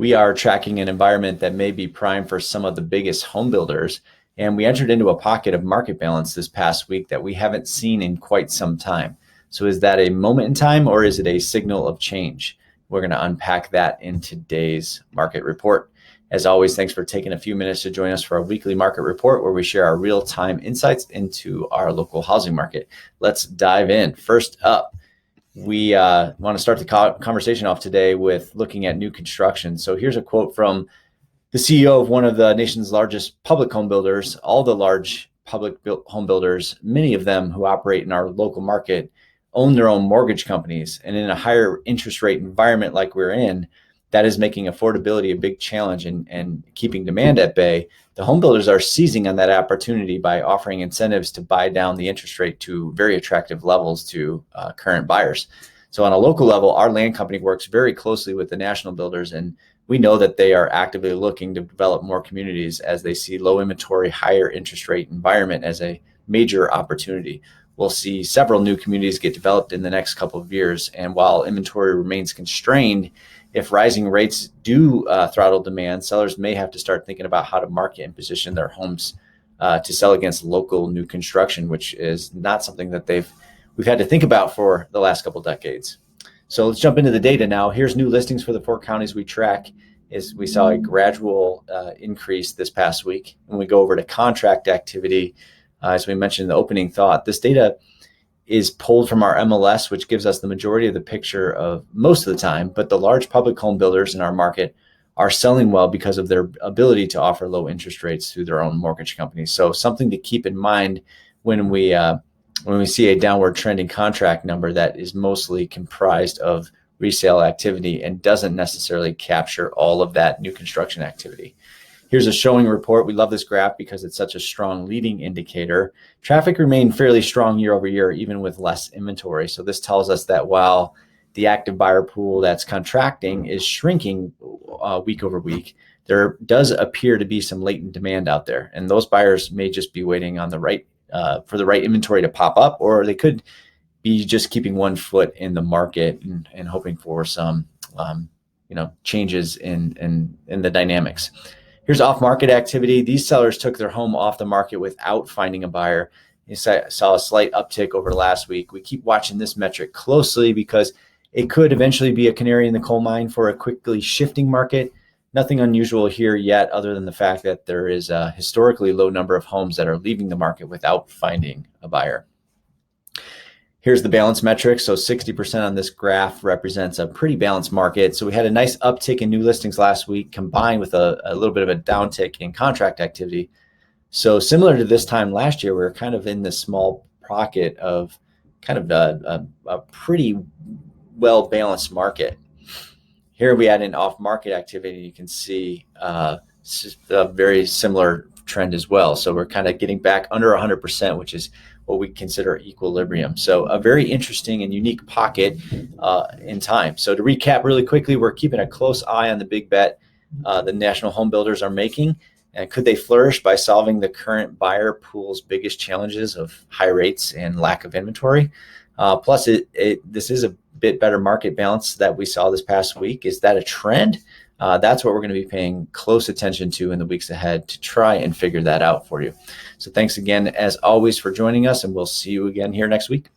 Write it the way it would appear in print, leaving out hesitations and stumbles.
we are tracking an environment that may be prime for some of the biggest home builders. And we entered into a pocket of market balance this past week that we haven't seen in quite some time. So is that a moment in time, or is it a signal of change? We're going to unpack that in today's market report. As always, thanks for taking a few minutes to join us for our weekly market report, where we share our real-time insights into our local housing market. Let's dive in. First up, we want to start the conversation off today with looking at new construction. So here's a quote from the CEO of one of the nation's largest public home builders. All the large public home builders, many of them who operate in our local market, own their own mortgage companies. And in a higher interest rate environment like we're in, that is making affordability a big challenge and keeping demand at bay. The home builders are seizing on that opportunity by offering incentives to buy down the interest rate to very attractive levels to current buyers. So on a local level, our land company works very closely with the national builders, and we know that they are actively looking to develop more communities as they see low inventory, higher interest rate environment as a major opportunity. We'll see several new communities get developed in the next couple of years. And while inventory remains constrained, if rising rates do throttle demand, sellers may have to start thinking about how to market and position their homes to sell against local new construction, which is not something that we've had to think about for the last couple decades. So let's jump into the data now. Here's new listings for the 4 counties we track. We saw a gradual increase this past week. When we go over to contract activity, as we mentioned in the opening thought, this data is pulled from our MLS, which gives us the majority of the picture of most of the time, but the large public home builders in our market are selling well because of their ability to offer low interest rates through their own mortgage companies. So something to keep in mind when we see a downward trending contract number that is mostly comprised of resale activity and doesn't necessarily capture all of that new construction activity. Here's a showing report. We love this graph because it's such a strong leading indicator. Traffic remained fairly strong year over year, even with less inventory. So this tells us that while the active buyer pool that's contracting is shrinking week over week, there does appear to be some latent demand out there. And those buyers may just be waiting on for the right inventory to pop up, or they could be just keeping one foot in the market and hoping for some changes in the dynamics. Here's off-market activity. These sellers took their home off the market without finding a buyer. You saw a slight uptick over last week. We keep watching this metric closely because it could eventually be a canary in the coal mine for a quickly shifting market. Nothing unusual here yet, other than the fact that there is a historically low number of homes that are leaving the market without finding a buyer. Here's the balance metric. So 60% on this graph represents a pretty balanced market. So we had a nice uptick in new listings last week, combined with a little bit of a downtick in contract activity. So similar to this time last year, we were kind of in this small pocket of kind of a pretty well-balanced market. Here we had an off-market activity. You can see a very similar trend as well. So we're kind of getting back under 100%, which is what we consider equilibrium. So a very interesting and unique pocket in time. So to recap really quickly, we're keeping a close eye on the big bet the national home builders are making. And could they flourish by solving the current buyer pool's biggest challenges of high rates and lack of inventory? Plus, this is a bit better market balance that we saw this past week. Is that a trend? That's what we're going to be paying close attention to in the weeks ahead to try and figure that out for you. So thanks again, as always, for joining us, and we'll see you again here next week.